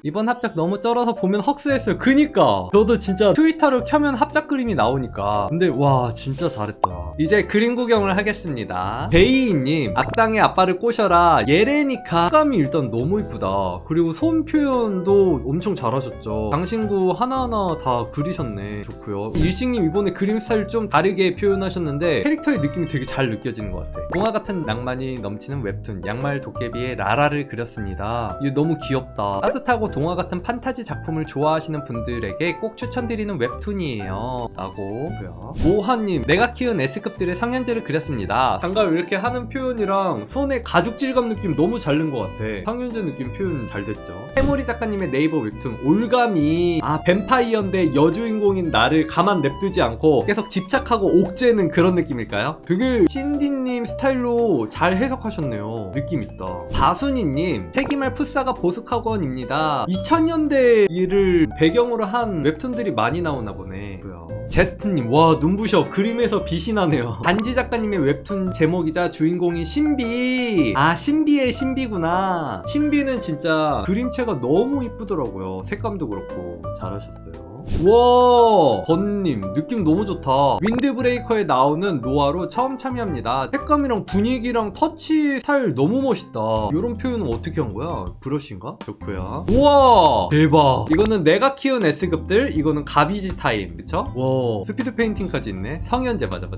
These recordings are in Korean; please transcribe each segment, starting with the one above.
이번 합작 너무 쩔어서 보면 헉스했어요. 그니까 저도 진짜 트위터를 켜면 합작 그림이 나오니까. 근데 와 진짜 잘했다. 이제 그림 구경을 하겠습니다. 베이님 악당의 아빠를 꼬셔라. 예레니카 감이 일단 너무 이쁘다. 그리고 손 표현도 엄청 잘하셨죠. 장신구 하나하나 다 그리셨네. 좋고요. 일식님 이번에 그림 스타일 좀 다르게 표현하셨는데 캐릭터의 느낌이 되게 잘 느껴지는 것 같아. 동화 같은 낭만이 넘치는 웹툰 양말 도깨비의 라라를 그렸습니다. 이거 너무 귀엽다. 따뜻하고 동화 같은 판타지 작품을 좋아하시는 분들에게 꼭 추천드리는 웹툰이에요 라고. 모하님 내가 키운 S급들의 상현제를 그렸습니다. 장갑 이렇게 하는 표현이랑 손에 가죽 질감 느낌 너무 잘 낸 것 같아. 상현제 느낌 표현 잘 됐죠. 해모리 작가님의 네이버 웹툰 올가미. 뱀파이어인데 여주인공인 나를 가만 냅두지 않고 계속 집착하고 옥죄는 그런 느낌일까요? 되게 신디님 스타일로 잘 해석하셨네요. 느낌 있다. 바순이님 세기말 풋사가 보숙학원입니다. 2000년대를 배경으로 한 웹툰들이 많이 나오나 보네. 제트님 와 눈부셔. 그림에서 빛이 나네요. 반지 작가님의 웹툰 제목이자 주인공이 신비. 신비의 신비구나. 신비는 진짜 그림체가 너무 이쁘더라고요. 색감도 그렇고 잘하셨어요. 와 건님 느낌 너무 좋다. 윈드브레이커에 나오는 노아로 처음 참여합니다. 색감이랑 분위기랑 터치 스타일 너무 멋있다. 이런 표현은 어떻게 한 거야? 브러쉬인가? 좋고요. 우와 대박. 이거는 내가 키운 S급들. 이거는 가비지 타임. 그쵸? 와 스피드 페인팅까지 있네. 성현제 맞아.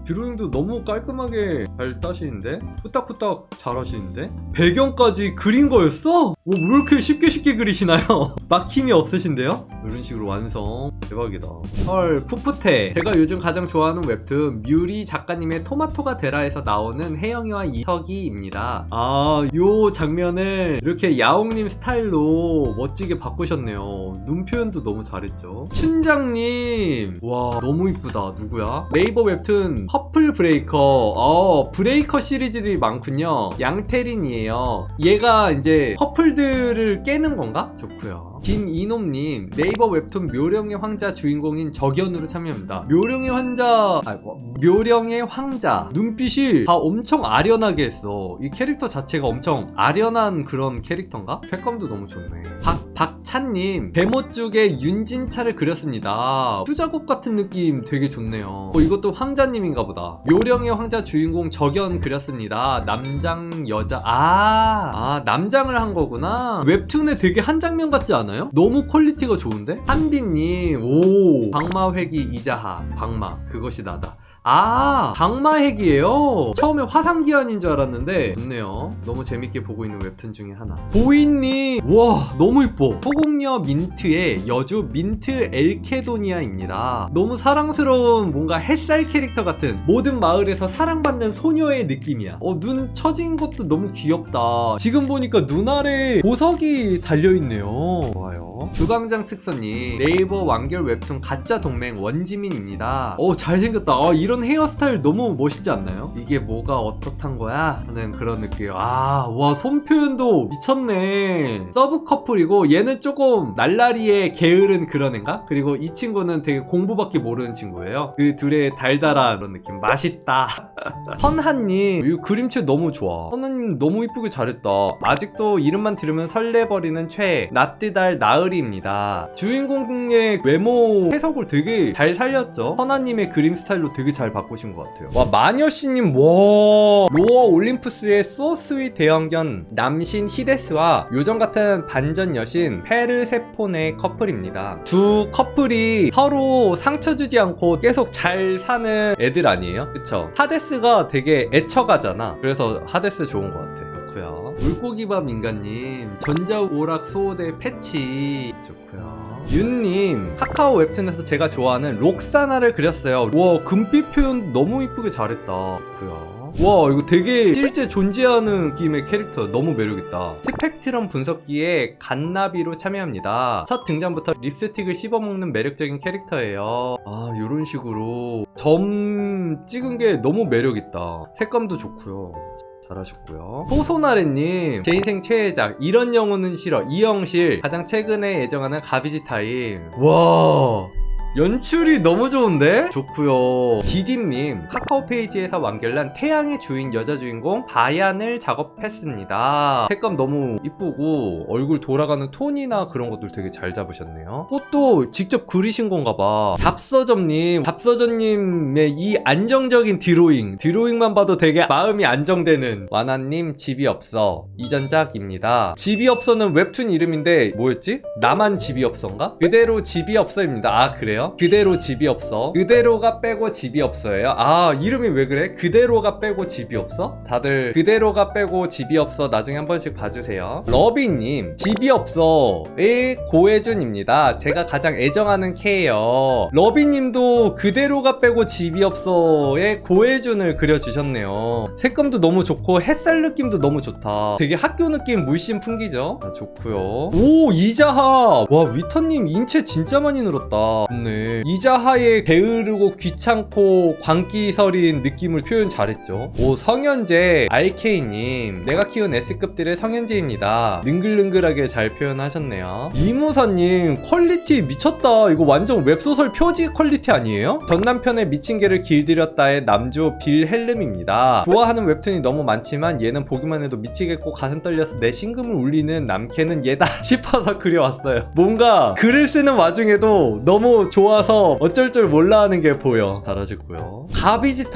드로잉도 너무 깔끔하게 잘 따시는데? 후딱후딱 잘 하시는데? 배경까지 그린 거였어? 왜 이렇게 쉽게 그리시나요? 막힘이 없으신데요? 이런 식으로 완성. 대박이다. 헐 풋풋해. 제가 요즘 가장 좋아하는 웹툰 뮤리 작가님의 토마토가 데라에서 나오는 혜영이와 이석이입니다. 요 장면을 이렇게 야옹님 스타일로 멋지게 바꾸셨네요. 눈 표현도 너무 잘했죠. 춘장님 와 너무 이쁘다. 누구야? 네이버 웹툰 퍼플 브레이커. 브레이커 시리즈들이 많군요. 양태린이에요. 얘가 이제 퍼플들을 깨는 건가? 좋고요. 김이놈님 네이버 웹툰 묘령의 황자 주인공인 적연으로 참여합니다. 묘령의 황자 눈빛이 다 엄청 아련하게 했어. 이 캐릭터 자체가 엄청 아련한 그런 캐릭터인가? 색감도 너무 좋네. 박찬님 배모쪽에 윤진차를 그렸습니다. 수작업 같은 느낌 되게 좋네요. 이것도 황자님인가 보다. 묘령의 황자 주인공 적연 그렸습니다. 남장 여자. 남장을 한 거구나. 웹툰에 되게 한 장면 같지 않아? 너무 퀄리티가 좋은데? 한비님 오 방마회기 이자하 방마 그것이 나다. 방마핵이에요. 처음에 화상기한인 줄 알았는데 좋네요. 너무 재밌게 보고 있는 웹툰 중에 하나. 보이님 와 너무 이뻐. 소공녀 민트의 여주 민트 엘케도니아입니다. 너무 사랑스러운 뭔가 햇살 캐릭터 같은 모든 마을에서 사랑받는 소녀의 느낌이야. 눈 처진 것도 너무 귀엽다. 지금 보니까 눈 아래 보석이 달려있네요. 좋아요. 주광장 특선님 네이버 완결 웹툰 가짜 동맹 원지민입니다. 잘생겼다. 이런 헤어스타일 너무 멋있지 않나요? 이게 뭐가 어떻단 거야? 하는 그런 느낌. 와 손 표현도 미쳤네. 서브 커플이고 얘는 조금 날라리에 게으른 그런 애인가? 그리고 이 친구는 되게 공부밖에 모르는 친구예요. 그 둘의 달달한 그런 느낌. 맛있다. 선하님 이 그림체 너무 좋아. 선하님 너무 이쁘게 잘했다. 아직도 이름만 들으면 설레버리는 최애 나뜨달 나으리입니다. 주인공의 외모 해석을 되게 잘 살렸죠. 선하님의 그림 스타일로 되게 잘 바꾸신 것 같아요. 와 마녀씨님 와 로어 올림푸스의 소스윗 대형견 남신 히데스와 요정 같은 반전 여신 페르세폰의 커플입니다. 두 커플이 서로 상처 주지 않고 계속 잘 사는 애들 아니에요? 그쵸? 하데스가 되게 애처가잖아. 그래서 하데스 좋은 것 같아요. 좋고요. 물고기밥 인간님 전자오락 소호대 패치 좋고요. 윤님 카카오 웹툰에서 제가 좋아하는 록사나를 그렸어요. 와 금빛 표현 너무 이쁘게 잘했다. 좋고요. 와 이거 되게 실제 존재하는 느낌의 캐릭터 너무 매력있다. 스펙트럼 분석기에 갓나비로 참여합니다. 첫 등장부터 립스틱을 씹어먹는 매력적인 캐릭터예요. 요런 식으로 점 찍은 게 너무 매력있다. 색감도 좋고요. 잘하셨고요. 호소나래님 제 인생 최애작 이런 영혼은 싫어 이영실 가장 최근에 애정하는 가비지 타임. 와 연출이 너무 좋은데? 좋구요. 디디님, 카카오 페이지에서 완결난 태양의 주인 여자 주인공 바얀을 작업했습니다. 색감 너무 이쁘고 얼굴 돌아가는 톤이나 그런 것들 되게 잘 잡으셨네요. 꽃도 직접 그리신 건가 봐. 잡서전님의 이 안정적인 드로잉만 봐도 되게 마음이 안정되는. 와나님 집이 없어 이전작입니다. 집이 없어는 웹툰 이름인데 뭐였지? 나만 집이 없어인가? 그대로 집이 없어입니다. 아 그래요? 그대로 집이 없어. 그대로가 빼고 집이 없어예요. 아 이름이 왜 그래? 그대로가 빼고 집이 없어? 다들 그대로가 빼고 집이 없어 나중에 한 번씩 봐주세요. 러비님 집이 없어의 고혜준입니다. 제가 가장 애정하는 K예요. 러비님도 그대로가 빼고 집이 없어의 고혜준을 그려주셨네요. 색감도 너무 좋고 햇살 느낌도 너무 좋다. 되게 학교 느낌 물씬 풍기죠? 아, 좋고요. 오 이자하. 와 위터님 인체 진짜 많이 늘었다. 좋네. 이자하의 게으르고 귀찮고 광기설인 느낌을 표현 잘했죠. 오 성현재 RK님 내가 키운 S급들의 성현재입니다. 능글능글하게 잘 표현하셨네요. 이무사님 퀄리티 미쳤다. 이거 완전 웹소설 표지 퀄리티 아니에요? 전 남편의 미친 개를 길들였다의 남주 빌헬름입니다. 좋아하는 웹툰이 너무 많지만 얘는 보기만 해도 미치겠고 가슴 떨려서 내 심금을 울리는 남캐는 얘다 싶어서 그려왔어요. 뭔가 글을 쓰는 와중에도 너무 좋아서 어쩔 줄 몰라 하는 게 보여. 잘하셨고요. 가비지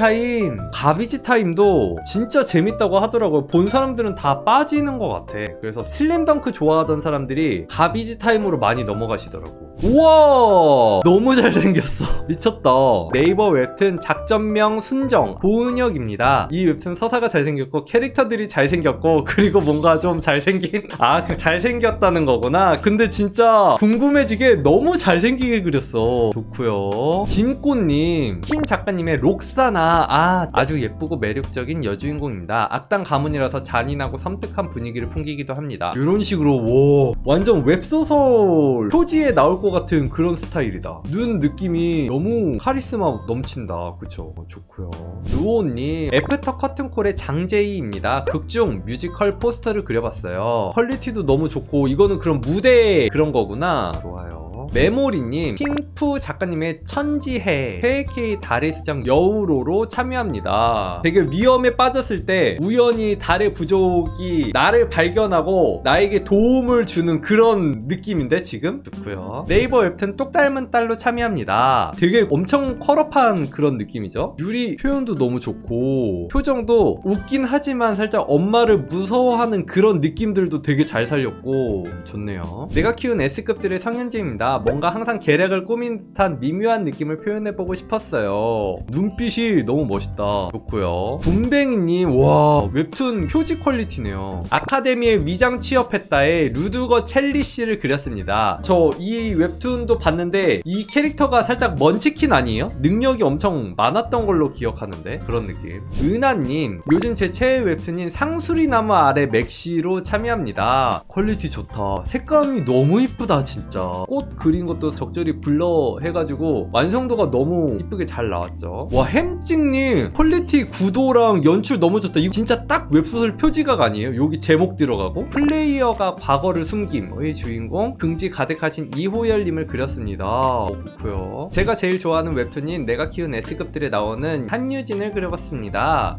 타임도 진짜 재밌다고 하더라고요. 본 사람들은 다 빠지는 것 같아. 그래서 슬램덩크 좋아하던 사람들이 가비지 타임으로 많이 넘어가시더라고. 우와 너무 잘생겼어. 미쳤다. 네이버 웹툰 작전명 순정 보은혁입니다. 이 웹툰 서사가 잘생겼고 캐릭터들이 잘생겼고 그리고 뭔가 좀 잘생긴 잘생겼다는 거구나. 근데 진짜 궁금해지게 너무 잘생기게 그렸어. 좋고요. 진꼬님 흰 작가님의 록사나 아주 예쁘고 매력적인 여주인공입니다. 악당 가문이라서 잔인하고 섬뜩한 분위기를 풍기기도 합니다. 이런 식으로 완전 웹소설 표지에 나올 것 같은 그런 스타일이다. 눈 느낌이 너무 카리스마 넘친다. 그쵸? 좋고요. 루오님 애프터 커튼콜의 장제이입니다. 극중 뮤지컬 포스터를 그려봤어요. 퀄리티도 너무 좋고 이거는 그런 무대 그런 거구나. 좋아요. 메모리님 핑푸 작가님의 천지해 KK 달의 수장 여우로로 참여합니다. 되게 위험에 빠졌을 때 우연히 달의 부족이 나를 발견하고 나에게 도움을 주는 그런 느낌인데 지금? 좋고요. 네이버 웹툰 똑 닮은 딸로 참여합니다. 되게 엄청 컬업한 그런 느낌이죠. 유리 표현도 너무 좋고 표정도 웃긴 하지만 살짝 엄마를 무서워하는 그런 느낌들도 되게 잘 살렸고 좋네요. 내가 키운 S급들의 성현재입니다. 뭔가 항상 계략을 꾸민 듯한 미묘한 느낌을 표현해보고 싶었어요. 눈빛이 너무 멋있다. 좋고요. 군뱅이님 와 웹툰 표지 퀄리티네요. 아카데미에 위장 취업했다에 루드거 첼리씨를 그렸습니다. 저 이 웹툰도 봤는데 이 캐릭터가 살짝 먼치킨 아니에요? 능력이 엄청 많았던 걸로 기억하는데 그런 느낌. 은하님 요즘 제 최애 웹툰인 상수리나무 아래 맥시로 참여합니다. 퀄리티 좋다. 색감이 너무 이쁘다 진짜. 꽃 그린 것도 적절히 블러 해가지고 완성도가 너무 이쁘게 잘 나왔죠. 와 햄찍님 퀄리티 구도랑 연출 너무 좋다. 이거 진짜 딱 웹소설 표지각 아니에요? 여기 제목 들어가고 플레이어가 과거를 숨김의 주인공 긍지 가득하신 이호열님을 그렸습니다. 좋고요. 제가 제일 좋아하는 웹툰인 내가 키운 S급들에 나오는 한유진을 그려봤습니다.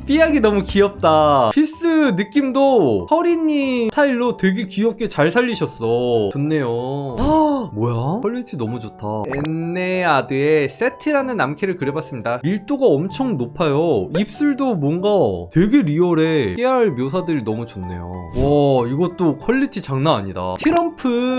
삐약이 너무 귀엽다. 피스 느낌도 허리니 스타일로 되게 귀엽게 잘 살리셨어. 좋네요. 뭐야? 퀄리티 너무 좋다. 엔네아드의 세트라는 남캐를 그려봤습니다. 밀도가 엄청 높아요. 입술도 뭔가 되게 리얼해. 깨알 묘사들이 너무 좋네요. 와 이것도 퀄리티 장난 아니다.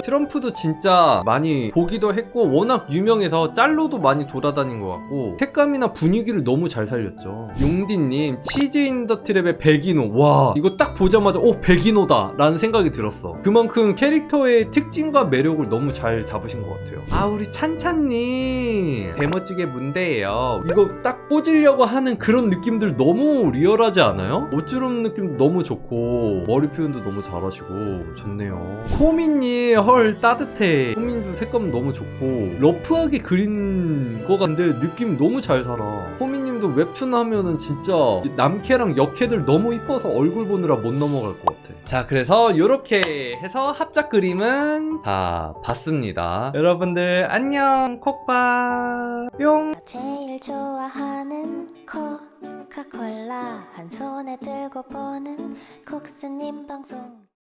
트럼프도 진짜 많이 보기도 했고 워낙 유명해서 짤로도 많이 돌아다닌 것 같고 색감이나 분위기를 너무 잘 살렸죠. 용디님 치즈 인 더 트랩의 백인호. 와 이거 딱 보자마자 백인호다 라는 생각이 들었어. 그만큼 캐릭터의 특징과 매력을 너무 잘 잡으신 것 같아요. 우리 찬찬님 대멋지게 문대예요. 이거 딱 꽂으려고 하는 그런 느낌들 너무 리얼하지 않아요? 옷주름 느낌도 너무 좋고 머리 표현도 너무 잘하시고 좋네요. 코미님 헐 따뜻해. 코미님도 색감 너무 좋고 러프하게 그린 것 같은데 느낌 너무 잘 살아. 코미님도 정도 웹툰 하면은 진짜 남캐랑 여캐들 너무 이뻐서 얼굴 보느라 못 넘어갈 것 같아. 자, 그래서 요렇게 해서 합작 그림은 다 봤습니다. 여러분들 안녕. 콕밥 뿅. 제일 좋아하는 코카콜라 한 손에 들고 보는 콕스님 방송